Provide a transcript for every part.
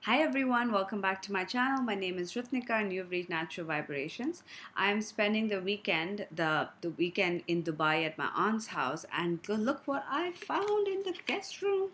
Hi everyone, welcome back to my channel. My name is Rithnika and you've reached Natural Vibrations. I am spending the weekend, the weekend in Dubai at my aunt's house, and look what I found in the guest room.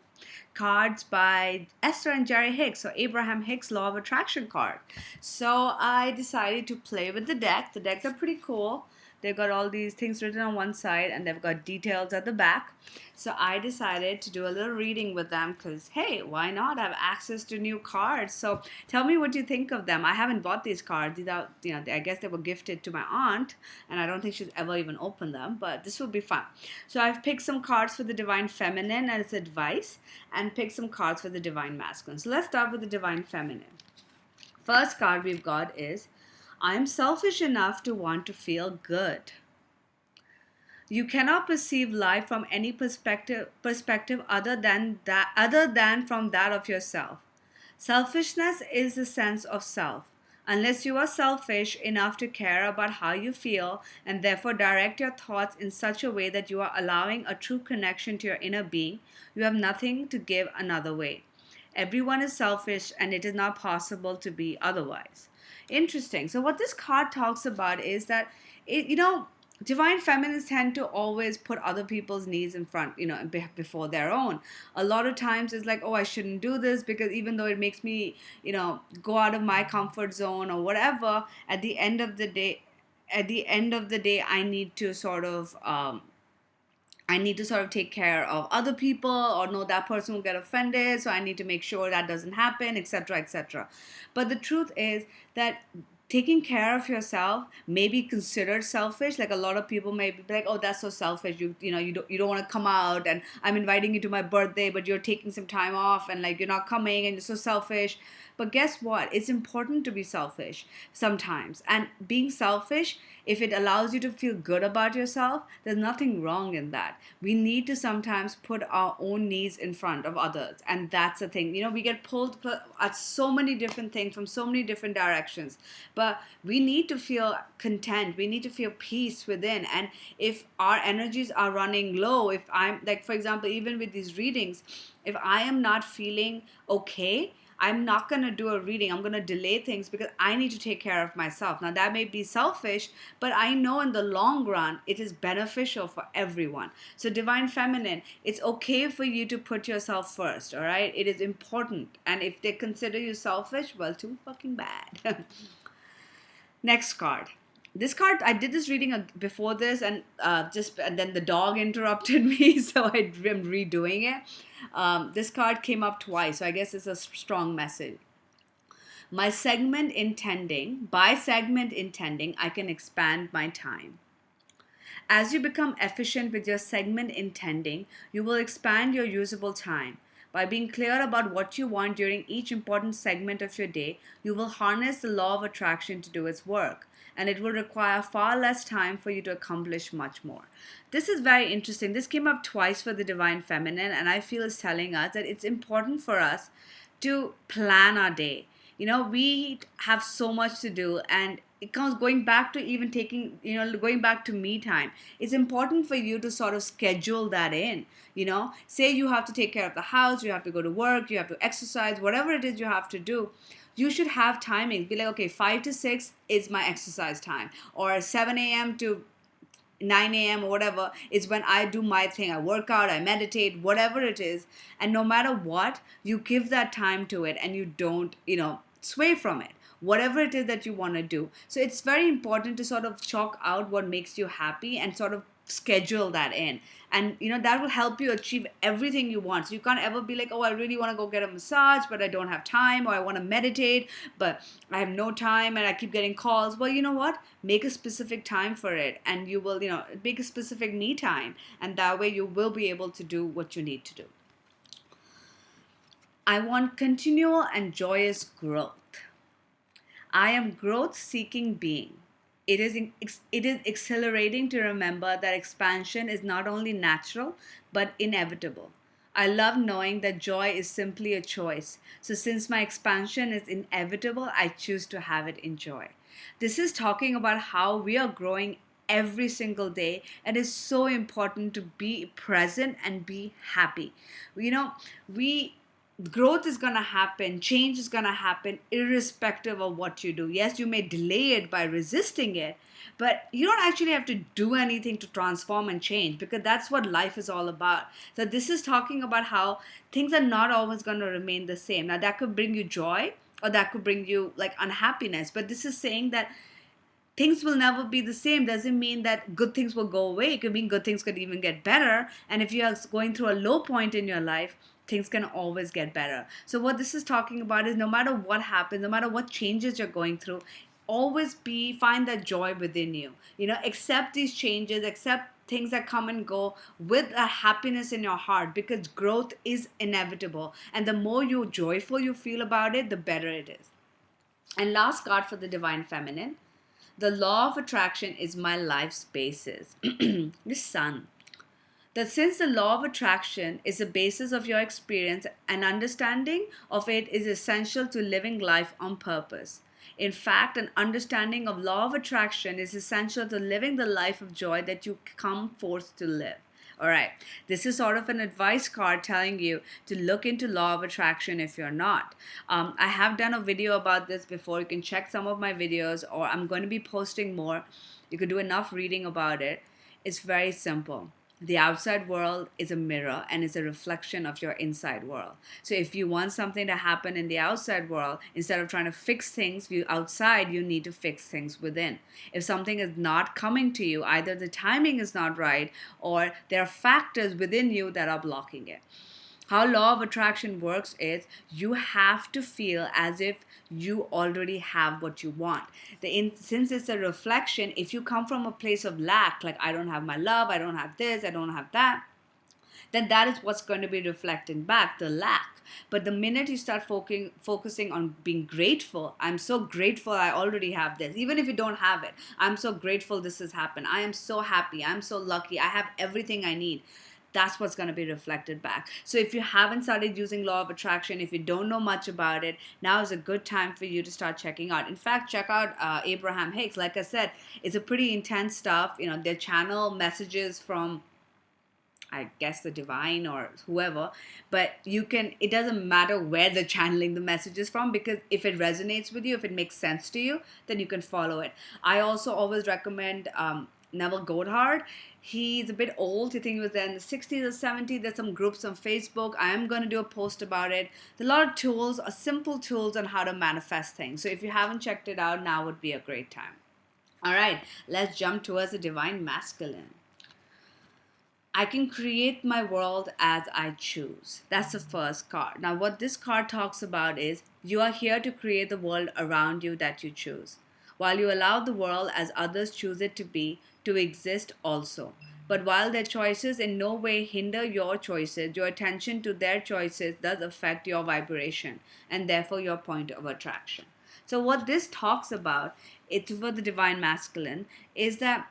Cards by Esther and Jerry Hicks, so Abraham Hicks Law of Attraction card. So I decided to play with the deck. The decks are pretty cool. They've got all these things written on one side and they've got details at the back. So I decided to do a little reading with them because, hey, why not? I have access to new cards. So tell me what you think of them. I haven't bought these cards. These are, I guess they were gifted to my aunt and I don't think she's ever even opened them, but this will be fun. So I've picked some cards for the Divine Feminine as advice and picked some cards for the Divine Masculine. So let's start with the Divine Feminine. First card we've got is, I am selfish enough to want to feel good. You cannot perceive life from any perspective other than from that of yourself. Selfishness is the sense of self. Unless you are selfish enough to care about how you feel and therefore direct your thoughts in such a way that you are allowing a true connection to your inner being, you have nothing to give another way. Everyone is selfish and it is not possible to be otherwise. Interesting. So what this card talks about is that divine feminists tend to always put other people's needs in front, before their own. A lot of times it's like, oh, I shouldn't do this because even though it makes me, go out of my comfort zone or whatever, at the end of the day, I need to sort of take care of other people, or no, that person will get offended, so I need to make sure that doesn't happen, etc., etc. But the truth is that taking care of yourself may be considered selfish. Like a lot of people may be like, oh, that's so selfish. You don't want to come out, and I'm inviting you to my birthday, but you're taking some time off, and like you're not coming, and you're so selfish. But guess what? It's important to be selfish sometimes. And being selfish, if it allows you to feel good about yourself, there's nothing wrong in that. We need to sometimes put our own needs in front of others. And that's the thing. We get pulled at so many different things from so many different directions. But we need to feel content. We need to feel peace within. And if our energies are running low, if I'm like, for example, even with these readings, if I am not feeling okay, I'm not going to do a reading. I'm going to delay things because I need to take care of myself. Now, that may be selfish, but I know in the long run, it is beneficial for everyone. So, Divine Feminine, it's okay for you to put yourself first, all right? It is important. And if they consider you selfish, well, too fucking bad. Next card. This card, I did this reading before this, and then the dog interrupted me, so I'm redoing it. This card came up twice, so I guess it's a strong message. By segment intending, I can expand my time. As you become efficient with your segment intending, you will expand your usable time. By being clear about what you want during each important segment of your day, you will harness the law of attraction to do its work, and it will require far less time for you to accomplish much more. This is very interesting. This came up twice for the Divine Feminine, and I feel is telling us that it's important for us to plan our day. We have so much to do, and it comes going back to even going back to me time. It's important for you to sort of schedule that in. Say you have to take care of the house, you have to go to work, you have to exercise, whatever it is you have to do. You should have timings. Be like, okay, 5 to 6 is my exercise time, or 7 a.m. to 9 a.m. or whatever is when I do my thing. I work out, I meditate, whatever it is. And no matter what, you give that time to it and you don't, sway from it. Whatever it is that you want to do. So it's very important to sort of chalk out what makes you happy and sort of schedule that in. And that will help you achieve everything you want. So you can't ever be like, oh, I really want to go get a massage, but I don't have time, or I want to meditate, but I have no time and I keep getting calls. Well, you know what? Make a specific time for it, and you will, make a specific me time, and that way you will be able to do what you need to do. I want continual and joyous growth. I am growth-seeking being. It is exhilarating to remember that expansion is not only natural, but inevitable. I love knowing that joy is simply a choice. So since my expansion is inevitable, I choose to have it in joy. This is talking about how we are growing every single day, and it's so important to be present and be happy. We growth is going to happen, change is going to happen irrespective of what you do. Yes, you may delay it by resisting it, but you don't actually have to do anything to transform and change, because that's what life is all about. So this is talking about how things are not always going to remain the same. Now that could bring you joy, or that could bring you like unhappiness, but this is saying that things will never be the same. Doesn't mean that good things will go away. It could mean good things could even get better. And if you are going through a low point in your life, things can always get better. So what this is talking about is, no matter what happens, no matter what changes you're going through, always find that joy within you. Accept these changes, accept things that come and go with a happiness in your heart, because growth is inevitable. And the more you joyful you feel about it, the better it is. And last card for the Divine Feminine. The law of attraction is my life's basis. The sun. That since the law of attraction is the basis of your experience, an understanding of it is essential to living life on purpose. In fact, an understanding of law of attraction is essential to living the life of joy that you come forth to live. All right, this is sort of an advice card telling you to look into law of attraction if you're not. I have done a video about this before. You can check some of my videos, or I'm going to be posting more. You could do enough reading about it. It's very simple. The outside world is a mirror and is a reflection of your inside world. So if you want something to happen in the outside world, instead of trying to fix things outside, you need to fix things within. If something is not coming to you, either the timing is not right, or there are factors within you that are blocking it. How law of attraction works is, you have to feel as if you already have what you want. Since it's a reflection, if you come from a place of lack, like I don't have my love, I don't have this, I don't have that, then that is what's going to be reflecting back, the lack. But the minute you start focusing on being grateful, I'm so grateful I already have this. Even if you don't have it, I'm so grateful this has happened. I am so happy. I'm so lucky. I have everything I need. That's what's going to be reflected back. So if you haven't started using law of attraction, if you don't know much about it, now is a good time for you to start checking out. In fact, check out Abraham Hicks. Like I said, it's a pretty intense stuff. Their channel messages from, I guess, the divine or whoever, but it doesn't matter where the channeling the message is from, because if it resonates with you, if it makes sense to you, then you can follow it. I also always recommend Neville Goddard. He's a bit old. I think he was there in the 60s or 70s. There's some groups on Facebook. I am going to do a post about it. There's a lot of tools, simple tools on how to manifest things. So if you haven't checked it out, now would be a great time. All right, let's jump towards the Divine Masculine. I can create my world as I choose. That's the first card. Now, what this card talks about is, you are here to create the world around you that you choose, while you allow the world as others choose it to be, to exist also. But while their choices in no way hinder your choices, your attention to their choices does affect your vibration and therefore your point of attraction. So what this talks about, it's for the Divine Masculine, is that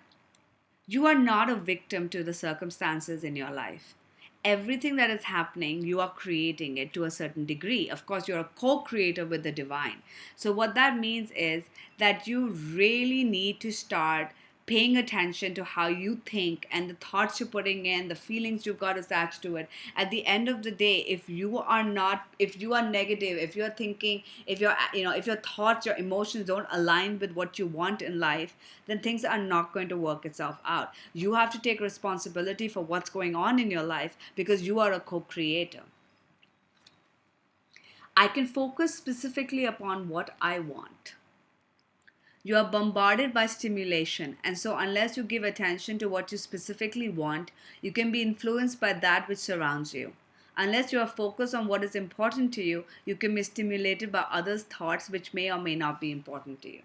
you are not a victim to the circumstances in your life. Everything that is happening, you are creating it to a certain degree. Of course, you're a co-creator with the divine. So what that means is that you really need to start paying attention to how you think and the thoughts you're putting in, the feelings you've got attached to it. At the end of the day, if you are negative, if you're thinking, if your thoughts, your emotions don't align with what you want in life, then things are not going to work itself out. You have to take responsibility for what's going on in your life, because you are a co-creator. I can focus specifically upon what I want. You are bombarded by stimulation, and so unless you give attention to what you specifically want, you can be influenced by that which surrounds you. Unless you are focused on what is important to you, you can be stimulated by others' thoughts which may or may not be important to you.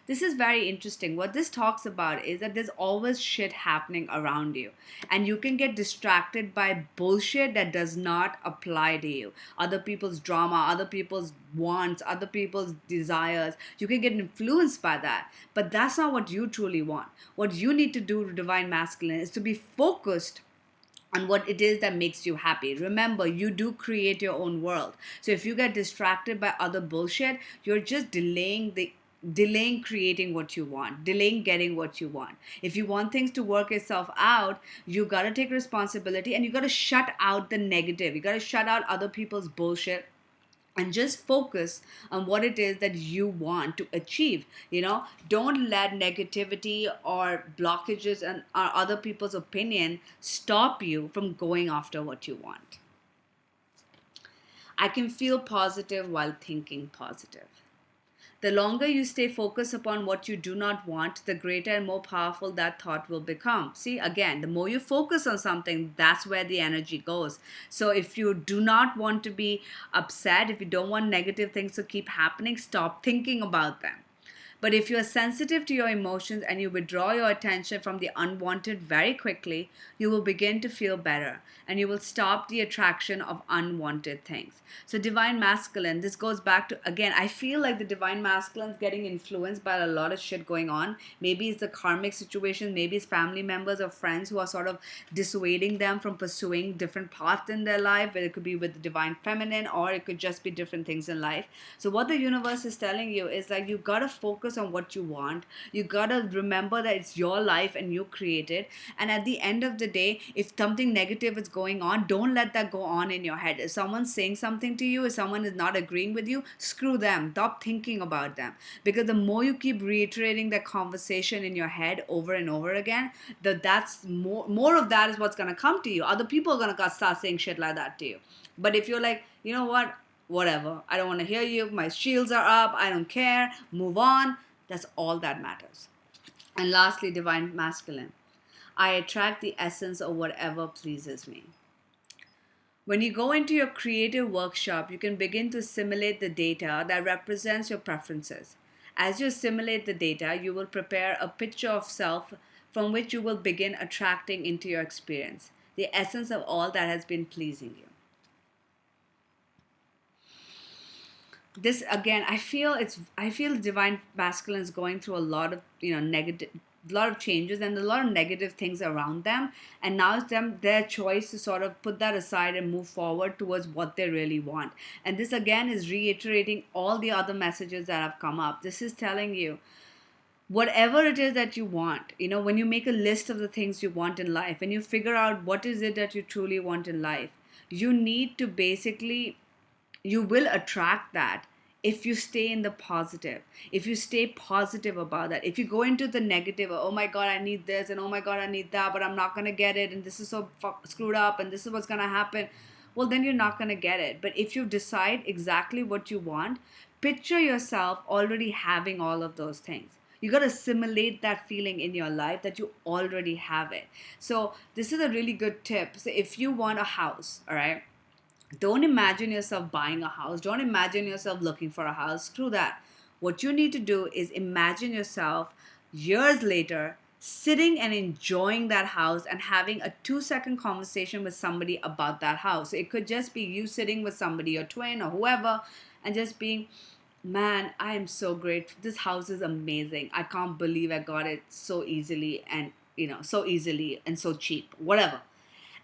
This is very interesting. What this talks about is that there's always shit happening around you, and you can get distracted by bullshit that does not apply to you. Other people's drama, other people's wants, other people's desires. You can get influenced by that, but that's not what you truly want. What you need to do, Divine Masculine, is to be focused on what it is that makes you happy. Remember, you do create your own world. So if you get distracted by other bullshit, you're just delaying creating what you want, delaying getting what you want. If you want things to work itself out, you got to take responsibility, and you got to shut out the negative. You got to shut out other people's bullshit. and just focus on what it is that you want to achieve. Don't let negativity or blockages and or other people's opinion stop you from going after what you want. I can feel positive while thinking positive. The longer you stay focused upon what you do not want, the greater and more powerful that thought will become. See, again, the more you focus on something, that's where the energy goes. So if you do not want to be upset, if you don't want negative things to keep happening, stop thinking about them. But if you are sensitive to your emotions and you withdraw your attention from the unwanted very quickly, you will begin to feel better and you will stop the attraction of unwanted things. So, divine masculine, this goes back to, again, I feel like the divine masculine is getting influenced by a lot of shit going on. Maybe it's the karmic situation, maybe it's family members or friends who are sort of dissuading them from pursuing different paths in their life, whether it could be with the divine feminine or it could just be different things in life. So, what the universe is telling you is like you gotta focus on what you want. You gotta remember that it's your life and you create it. And at the end of the day, if something negative is going on, don't let that go on in your head. If someone's saying something to you, if someone is not agreeing with you, screw them. Stop thinking about them. Because the more you keep reiterating that conversation in your head over and over again, that's more of that is what's gonna come to you. Other people are gonna start saying shit like that to you. But if you're like, you know what? Whatever. I don't want to hear you. My shields are up. I don't care. Move on. That's all that matters. And lastly, divine masculine. I attract the essence of whatever pleases me. When you go into your creative workshop, you can begin to simulate the data that represents your preferences. As you simulate the data, you will prepare a picture of self from which you will begin attracting into your experience the essence of all that has been pleasing you. This again, I feel divine masculine is going through a lot of negative, a lot of changes and a lot of negative things around them, and now it's their choice to sort of put that aside and move forward towards what they really want. And this again is reiterating all the other messages that have come up. This is telling you whatever it is that you want, when you make a list of the things you want in life and you figure out what is it that you truly want in life, you need to basically, you will attract that if you stay in the positive, if you stay positive about that. If you go into the negative, oh my god, I need this, and oh my god, I need that, but I'm not going to get it, and this is so screwed up, and this is what's going to happen, well, then you're not going to get it. But if you decide exactly what you want, picture yourself already having all of those things. You got to simulate that feeling in your life that you already have it. So this is a really good tip. So if you want a house, all right, don't imagine yourself buying a house. Don't imagine yourself looking for a house. Screw that. What you need to do is imagine yourself years later sitting and enjoying that house and having a 2-second conversation with somebody about that house. It could just be you sitting with somebody, your twin or whoever, and just being, man, I am so grateful. This house is amazing. I can't believe I got it so easily and so cheap, whatever.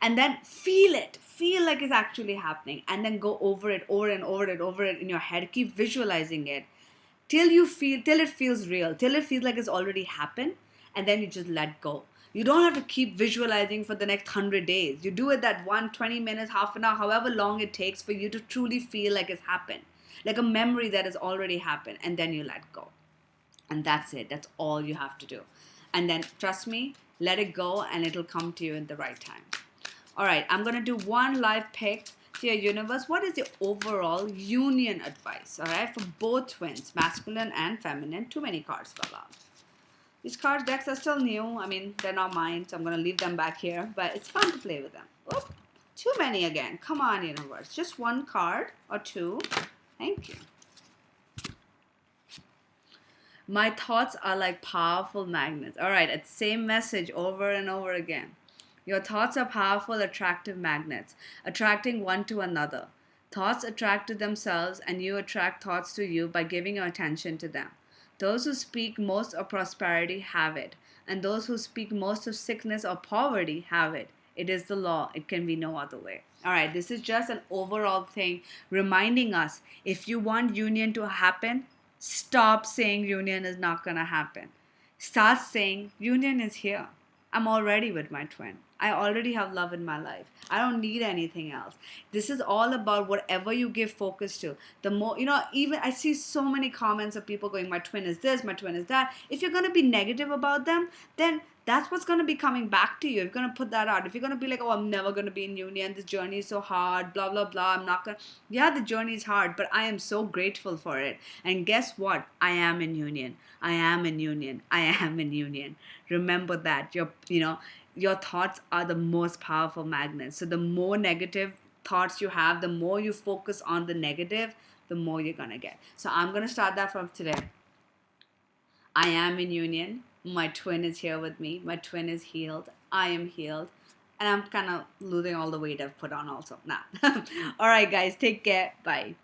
And then feel like it's actually happening, and then go over it in your head. Keep visualizing it till it feels real, till it feels like it's already happened, and then you just let go. You don't have to keep visualizing for the next 100 days. You do it that 20 minutes, half an hour, however long it takes for you to truly feel like it's happened, like a memory that has already happened, and then you let go. And that's it. That's all you have to do. And then trust me, let it go, and it'll come to you in the right time. All right, I'm going to do one live pick. Dear universe, what is the overall union advice, all right, for both twins, masculine and feminine? Too many cards fell out. These card decks are still new. I mean, they're not mine, so I'm going to leave them back here, but it's fun to play with them. Oop, too many again. Come on, universe. Just one card or two. Thank you. My thoughts are like powerful magnets. All right, it's the same message over and over again. Your thoughts are powerful, attractive magnets, attracting one to another. Thoughts attract to themselves, and you attract thoughts to you by giving your attention to them. Those who speak most of prosperity have it, and those who speak most of sickness or poverty have it. It is the law. It can be no other way. All right, this is just an overall thing reminding us, if you want union to happen, stop saying union is not going to happen. Start saying union is here. I'm already with my twin. I already have love in my life. I don't need anything else. This is all about whatever you give focus to. The more, even I see so many comments of people going, my twin is this, my twin is that. If you're going to be negative about them, then that's what's going to be coming back to you. If you're going to put that out, if you're going to be like, oh, I'm never going to be in union, this journey is so hard, blah, blah, blah, I'm not going to, yeah, the journey is hard, but I am so grateful for it. And guess what? I am in union. I am in union. I am in union. Remember that. Your thoughts are the most powerful magnets. So the more negative thoughts you have, the more you focus on the negative, the more you're going to get. So I'm going to start that from today. I am in union. My twin is here with me. My twin is healed. I am healed. And I'm kind of losing all the weight I've put on also now. All right, guys, take care. Bye.